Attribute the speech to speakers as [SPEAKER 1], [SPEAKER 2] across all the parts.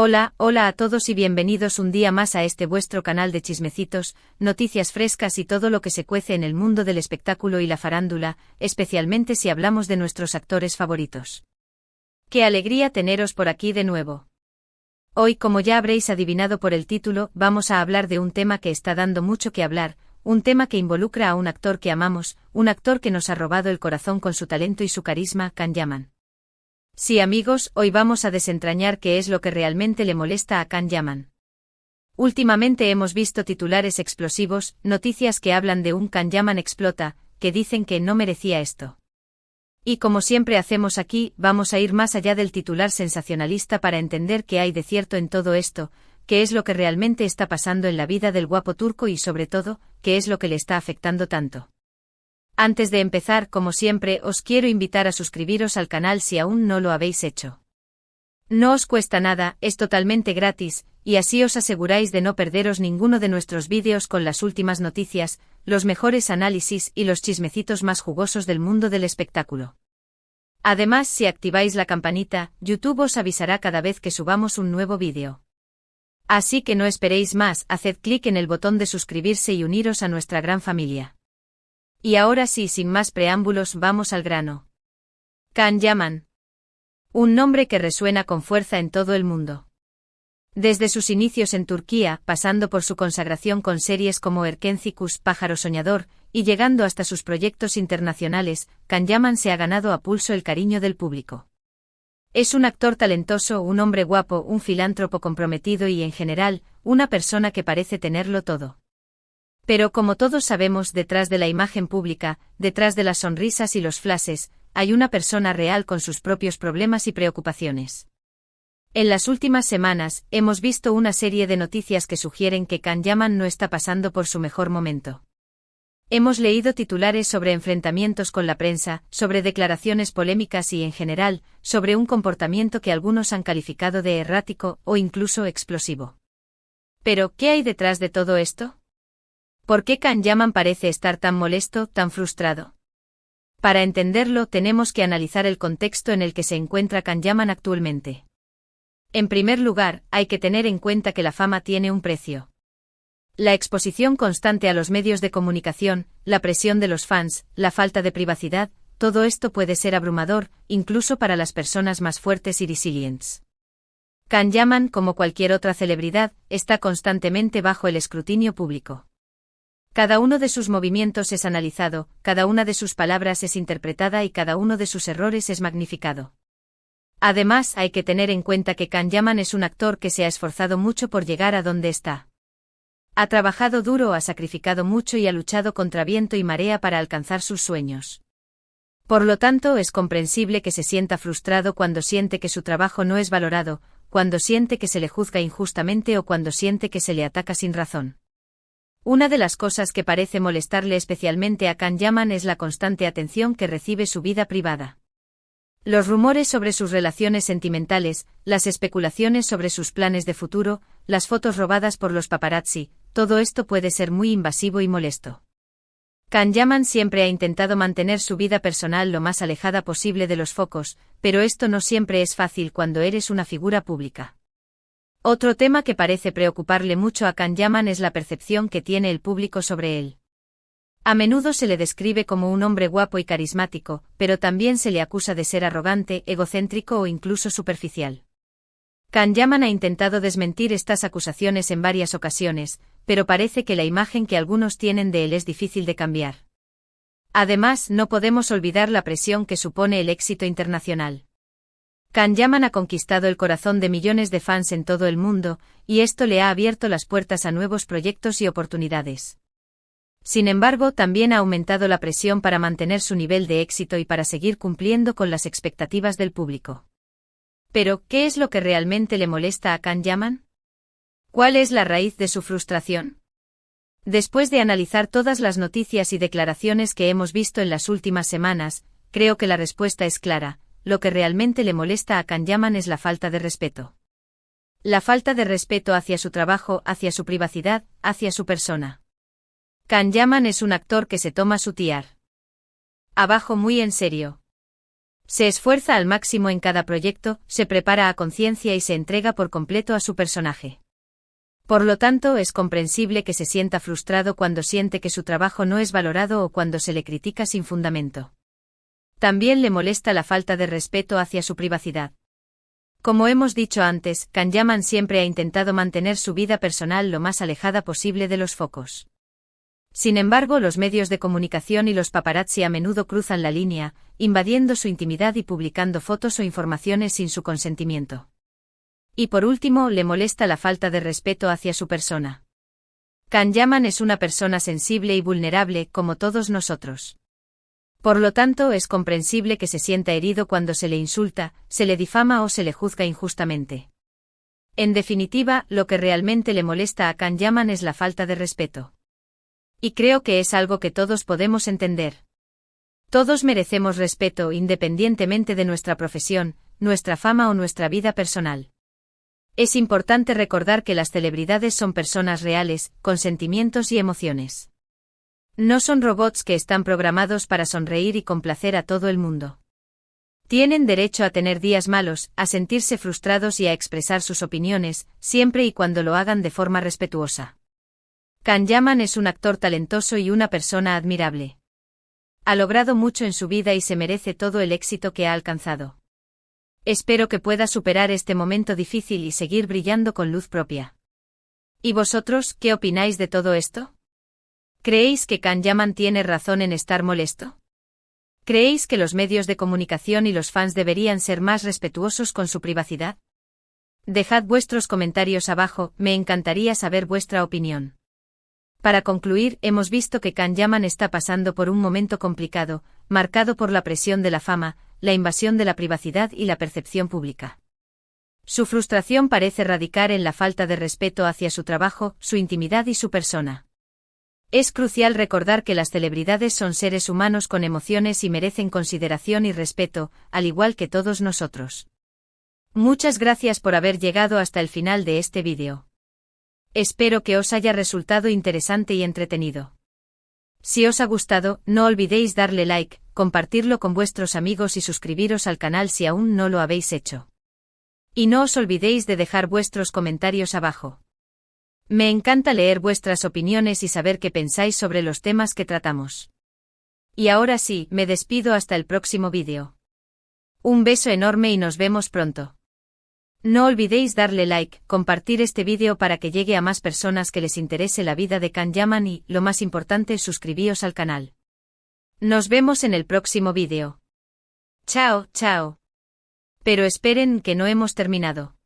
[SPEAKER 1] Hola a todos y bienvenidos un día más a este vuestro canal de chismecitos, noticias frescas y todo lo que se cuece en el mundo del espectáculo y la farándula, especialmente si hablamos de nuestros actores favoritos. ¡Qué alegría teneros por aquí de nuevo! Hoy, como ya habréis adivinado por el título, vamos a hablar de un tema que está dando mucho que hablar, un tema que involucra a un actor que amamos, un actor que nos ha robado el corazón con su talento y su carisma, Can Yaman. Sí amigos, hoy vamos a desentrañar qué es lo que realmente le molesta a Can Yaman. Últimamente hemos visto titulares explosivos, noticias que hablan de un Can Yaman explota, que dicen que no merecía esto. Y como siempre hacemos aquí, vamos a ir más allá del titular sensacionalista para entender qué hay de cierto en todo esto, qué es lo que realmente está pasando en la vida del guapo turco y sobre todo, qué es lo que le está afectando tanto. Antes de empezar, como siempre, os quiero invitar a suscribiros al canal si aún no lo habéis hecho. No os cuesta nada, es totalmente gratis, y así os aseguráis de no perderos ninguno de nuestros vídeos con las últimas noticias, los mejores análisis y los chismecitos más jugosos del mundo del espectáculo. Además, si activáis la campanita, YouTube os avisará cada vez que subamos un nuevo vídeo. Así que no esperéis más, haced clic en el botón de suscribirse y uniros a nuestra gran familia. Y ahora sí, sin más preámbulos, vamos al grano. Can Yaman. Un nombre que resuena con fuerza en todo el mundo. Desde sus inicios en Turquía, pasando por su consagración con series como Erkencikus, Pájaro Soñador, y llegando hasta sus proyectos internacionales, Can Yaman se ha ganado a pulso el cariño del público. Es un actor talentoso, un hombre guapo, un filántropo comprometido y en general, una persona que parece tenerlo todo. Pero como todos sabemos, detrás de la imagen pública, detrás de las sonrisas y los flashes, hay una persona real con sus propios problemas y preocupaciones. En las últimas semanas, hemos visto una serie de noticias que sugieren que Can Yaman no está pasando por su mejor momento. Hemos leído titulares sobre enfrentamientos con la prensa, sobre declaraciones polémicas y en general, sobre un comportamiento que algunos han calificado de errático o incluso explosivo. Pero, ¿qué hay detrás de todo esto? ¿Por qué Can Yaman parece estar tan molesto, tan frustrado? Para entenderlo, tenemos que analizar el contexto en el que se encuentra Can Yaman actualmente. En primer lugar, hay que tener en cuenta que la fama tiene un precio. La exposición constante a los medios de comunicación, la presión de los fans, la falta de privacidad, todo esto puede ser abrumador, incluso para las personas más fuertes y resilientes. Can Yaman, como cualquier otra celebridad, está constantemente bajo el escrutinio público. Cada uno de sus movimientos es analizado, cada una de sus palabras es interpretada y cada uno de sus errores es magnificado. Además, hay que tener en cuenta que Can Yaman es un actor que se ha esforzado mucho por llegar a donde está. Ha trabajado duro, ha sacrificado mucho y ha luchado contra viento y marea para alcanzar sus sueños. Por lo tanto, es comprensible que se sienta frustrado cuando siente que su trabajo no es valorado, cuando siente que se le juzga injustamente o cuando siente que se le ataca sin razón. Una de las cosas que parece molestarle especialmente a Can Yaman es la constante atención que recibe su vida privada. Los rumores sobre sus relaciones sentimentales, las especulaciones sobre sus planes de futuro, las fotos robadas por los paparazzi, todo esto puede ser muy invasivo y molesto. Can Yaman siempre ha intentado mantener su vida personal lo más alejada posible de los focos, pero esto no siempre es fácil cuando eres una figura pública. Otro tema que parece preocuparle mucho a Can Yaman es la percepción que tiene el público sobre él. A menudo se le describe como un hombre guapo y carismático, pero también se le acusa de ser arrogante, egocéntrico o incluso superficial. Can Yaman ha intentado desmentir estas acusaciones en varias ocasiones, pero parece que la imagen que algunos tienen de él es difícil de cambiar. Además, no podemos olvidar la presión que supone el éxito internacional. Can Yaman ha conquistado el corazón de millones de fans en todo el mundo, y esto le ha abierto las puertas a nuevos proyectos y oportunidades. Sin embargo, también ha aumentado la presión para mantener su nivel de éxito y para seguir cumpliendo con las expectativas del público. Pero, ¿qué es lo que realmente le molesta a Can Yaman? ¿Cuál es la raíz de su frustración? Después de analizar todas las noticias y declaraciones que hemos visto en las últimas semanas, creo que la respuesta es clara. Lo que realmente le molesta a Can Yaman es la falta de respeto. La falta de respeto hacia su trabajo, hacia su privacidad, hacia su persona. Can Yaman es un actor que se toma su tiar abajo muy en serio. Se esfuerza al máximo en cada proyecto, se prepara a conciencia y se entrega por completo a su personaje. Por lo tanto, es comprensible que se sienta frustrado cuando siente que su trabajo no es valorado o cuando se le critica sin fundamento. También le molesta la falta de respeto hacia su privacidad. Como hemos dicho antes, Can Yaman siempre ha intentado mantener su vida personal lo más alejada posible de los focos. Sin embargo, los medios de comunicación y los paparazzi a menudo cruzan la línea, invadiendo su intimidad y publicando fotos o informaciones sin su consentimiento. Y por último, le molesta la falta de respeto hacia su persona. Can Yaman es una persona sensible y vulnerable, como todos nosotros. Por lo tanto, es comprensible que se sienta herido cuando se le insulta, se le difama o se le juzga injustamente. En definitiva, lo que realmente le molesta a Can Yaman es la falta de respeto. Y creo que es algo que todos podemos entender. Todos merecemos respeto independientemente de nuestra profesión, nuestra fama o nuestra vida personal. Es importante recordar que las celebridades son personas reales, con sentimientos y emociones. No son robots que están programados para sonreír y complacer a todo el mundo. Tienen derecho a tener días malos, a sentirse frustrados y a expresar sus opiniones, siempre y cuando lo hagan de forma respetuosa. Can Yaman es un actor talentoso y una persona admirable. Ha logrado mucho en su vida y se merece todo el éxito que ha alcanzado. Espero que pueda superar este momento difícil y seguir brillando con luz propia. ¿Y vosotros, qué opináis de todo esto? ¿Creéis que Can Yaman tiene razón en estar molesto? ¿Creéis que los medios de comunicación y los fans deberían ser más respetuosos con su privacidad? Dejad vuestros comentarios abajo, me encantaría saber vuestra opinión. Para concluir, hemos visto que Can Yaman está pasando por un momento complicado, marcado por la presión de la fama, la invasión de la privacidad y la percepción pública. Su frustración parece radicar en la falta de respeto hacia su trabajo, su intimidad y su persona. Es crucial recordar que las celebridades son seres humanos con emociones y merecen consideración y respeto, al igual que todos nosotros. Muchas gracias por haber llegado hasta el final de este vídeo. Espero que os haya resultado interesante y entretenido. Si os ha gustado, no olvidéis darle like, compartirlo con vuestros amigos y suscribiros al canal si aún no lo habéis hecho. Y no os olvidéis de dejar vuestros comentarios abajo. Me encanta leer vuestras opiniones y saber qué pensáis sobre los temas que tratamos. Y ahora sí, me despido hasta el próximo vídeo. Un beso enorme y nos vemos pronto. No olvidéis darle like, compartir este vídeo para que llegue a más personas que les interese la vida de Can Yaman y, lo más importante, suscribíos al canal. Nos vemos en el próximo vídeo. Chao, chao. Pero esperen, que no hemos terminado.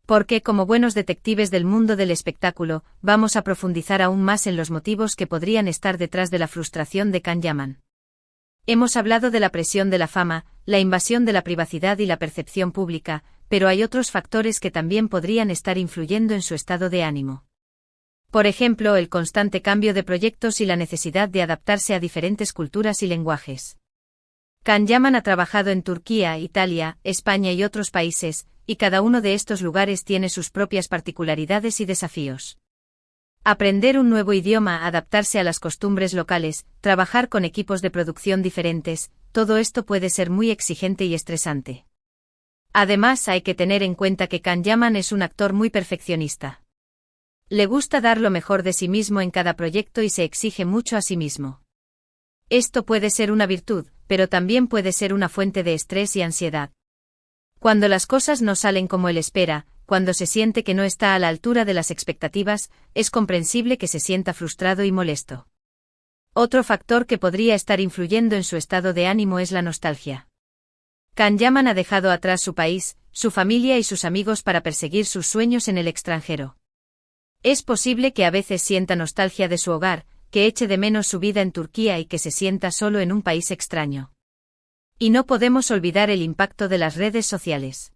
[SPEAKER 1] Porque, como buenos detectives del mundo del espectáculo, vamos a profundizar aún más en los motivos que podrían estar detrás de la frustración de Can Yaman. Hemos hablado de la presión de la fama, la invasión de la privacidad y la percepción pública, pero hay otros factores que también podrían estar influyendo en su estado de ánimo. Por ejemplo, el constante cambio de proyectos y la necesidad de adaptarse a diferentes culturas y lenguajes. Can Yaman ha trabajado en Turquía, Italia, España y otros países, y cada uno de estos lugares tiene sus propias particularidades y desafíos. Aprender un nuevo idioma, adaptarse a las costumbres locales, trabajar con equipos de producción diferentes, todo esto puede ser muy exigente y estresante. Además, hay que tener en cuenta que Can Yaman es un actor muy perfeccionista. Le gusta dar lo mejor de sí mismo en cada proyecto y se exige mucho a sí mismo. Esto puede ser una virtud, pero también puede ser una fuente de estrés y ansiedad. Cuando las cosas no salen como él espera, cuando se siente que no está a la altura de las expectativas, es comprensible que se sienta frustrado y molesto. Otro factor que podría estar influyendo en su estado de ánimo es la nostalgia. Can Yaman ha dejado atrás su país, su familia y sus amigos para perseguir sus sueños en el extranjero. Es posible que a veces sienta nostalgia de su hogar, que eche de menos su vida en Turquía y que se sienta solo en un país extraño. Y no podemos olvidar el impacto de las redes sociales.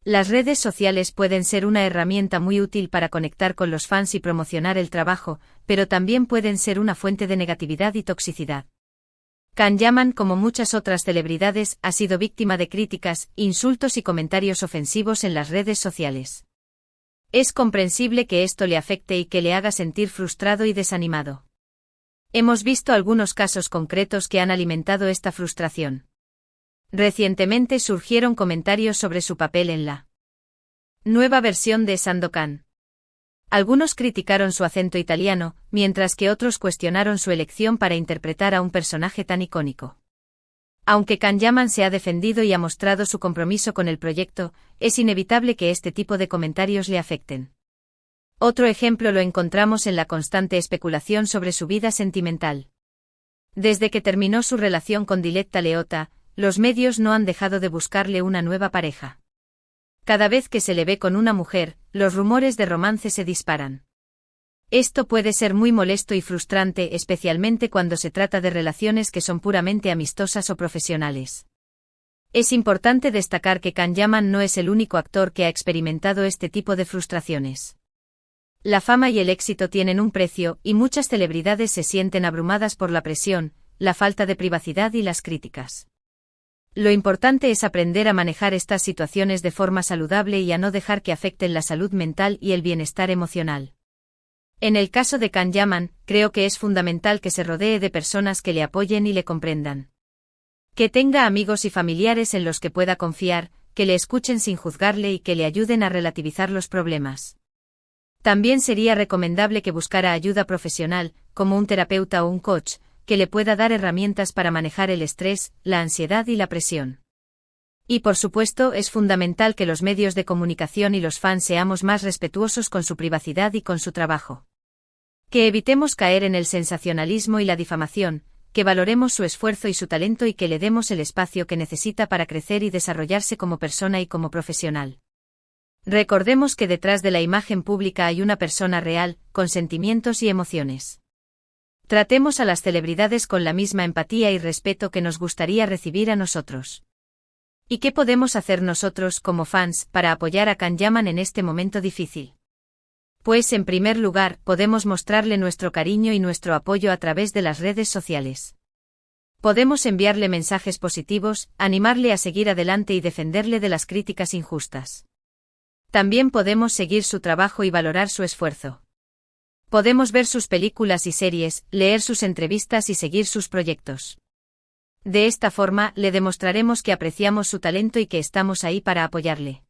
[SPEAKER 1] Las redes sociales pueden ser una herramienta muy útil para conectar con los fans y promocionar el trabajo, pero también pueden ser una fuente de negatividad y toxicidad. Can Yaman, como muchas otras celebridades, ha sido víctima de críticas, insultos y comentarios ofensivos en las redes sociales. Es comprensible que esto le afecte y que le haga sentir frustrado y desanimado. Hemos visto algunos casos concretos que han alimentado esta frustración. Recientemente surgieron comentarios sobre su papel en la nueva versión de Sandokan. Algunos criticaron su acento italiano, mientras que otros cuestionaron su elección para interpretar a un personaje tan icónico. Aunque Can Yaman se ha defendido y ha mostrado su compromiso con el proyecto, es inevitable que este tipo de comentarios le afecten. Otro ejemplo lo encontramos en la constante especulación sobre su vida sentimental. Desde que terminó su relación con Diletta Leotta, los medios no han dejado de buscarle una nueva pareja. Cada vez que se le ve con una mujer, los rumores de romance se disparan. Esto puede ser muy molesto y frustrante, especialmente cuando se trata de relaciones que son puramente amistosas o profesionales. Es importante destacar que Can Yaman no es el único actor que ha experimentado este tipo de frustraciones. La fama y el éxito tienen un precio, y muchas celebridades se sienten abrumadas por la presión, la falta de privacidad y las críticas. Lo importante es aprender a manejar estas situaciones de forma saludable y a no dejar que afecten la salud mental y el bienestar emocional. En el caso de Can Yaman, creo que es fundamental que se rodee de personas que le apoyen y le comprendan. Que tenga amigos y familiares en los que pueda confiar, que le escuchen sin juzgarle y que le ayuden a relativizar los problemas. También sería recomendable que buscara ayuda profesional, como un terapeuta o un coach, que le pueda dar herramientas para manejar el estrés, la ansiedad y la presión. Y por supuesto, es fundamental que los medios de comunicación y los fans seamos más respetuosos con su privacidad y con su trabajo. Que evitemos caer en el sensacionalismo y la difamación, que valoremos su esfuerzo y su talento y que le demos el espacio que necesita para crecer y desarrollarse como persona y como profesional. Recordemos que detrás de la imagen pública hay una persona real, con sentimientos y emociones. Tratemos a las celebridades con la misma empatía y respeto que nos gustaría recibir a nosotros. ¿Y qué podemos hacer nosotros como fans para apoyar a Can Yaman en este momento difícil? Pues en primer lugar, podemos mostrarle nuestro cariño y nuestro apoyo a través de las redes sociales. Podemos enviarle mensajes positivos, animarle a seguir adelante y defenderle de las críticas injustas. También podemos seguir su trabajo y valorar su esfuerzo. Podemos ver sus películas y series, leer sus entrevistas y seguir sus proyectos. De esta forma, le demostraremos que apreciamos su talento y que estamos ahí para apoyarle.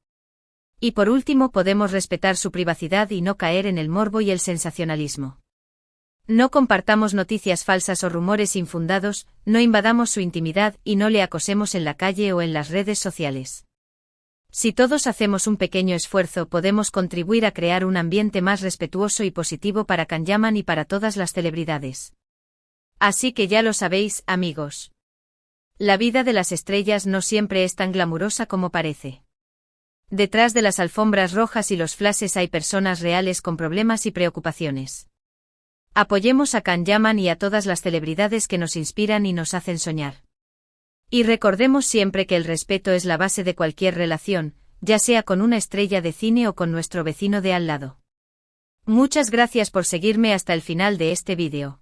[SPEAKER 1] Y por último, podemos respetar su privacidad y no caer en el morbo y el sensacionalismo. No compartamos noticias falsas o rumores infundados, no invadamos su intimidad y no le acosemos en la calle o en las redes sociales. Si todos hacemos un pequeño esfuerzo, podemos contribuir a crear un ambiente más respetuoso y positivo para Can Yaman y para todas las celebridades. Así que ya lo sabéis, amigos. La vida de las estrellas no siempre es tan glamurosa como parece. Detrás de las alfombras rojas y los flashes hay personas reales con problemas y preocupaciones. Apoyemos a Can Yaman y a todas las celebridades que nos inspiran y nos hacen soñar. Y recordemos siempre que el respeto es la base de cualquier relación, ya sea con una estrella de cine o con nuestro vecino de al lado. Muchas gracias por seguirme hasta el final de este vídeo.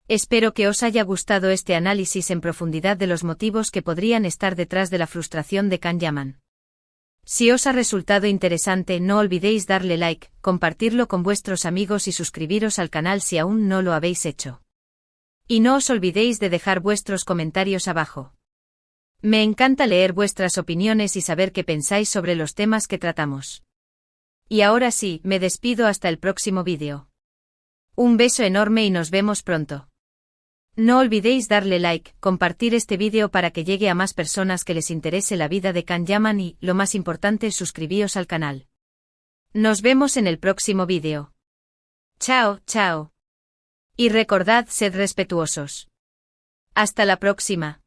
[SPEAKER 1] Espero que os haya gustado este análisis en profundidad de los motivos que podrían estar detrás de la frustración de Can Yaman. Si os ha resultado interesante, no olvidéis darle like, compartirlo con vuestros amigos y suscribiros al canal si aún no lo habéis hecho. Y no os olvidéis de dejar vuestros comentarios abajo. Me encanta leer vuestras opiniones y saber qué pensáis sobre los temas que tratamos. Y ahora sí, me despido hasta el próximo vídeo. Un beso enorme y nos vemos pronto. No olvidéis darle like, compartir este vídeo para que llegue a más personas que les interese la vida de Can Yaman y, lo más importante, suscribíos al canal. Nos vemos en el próximo vídeo. Chao, chao. Y recordad, sed respetuosos. Hasta la próxima.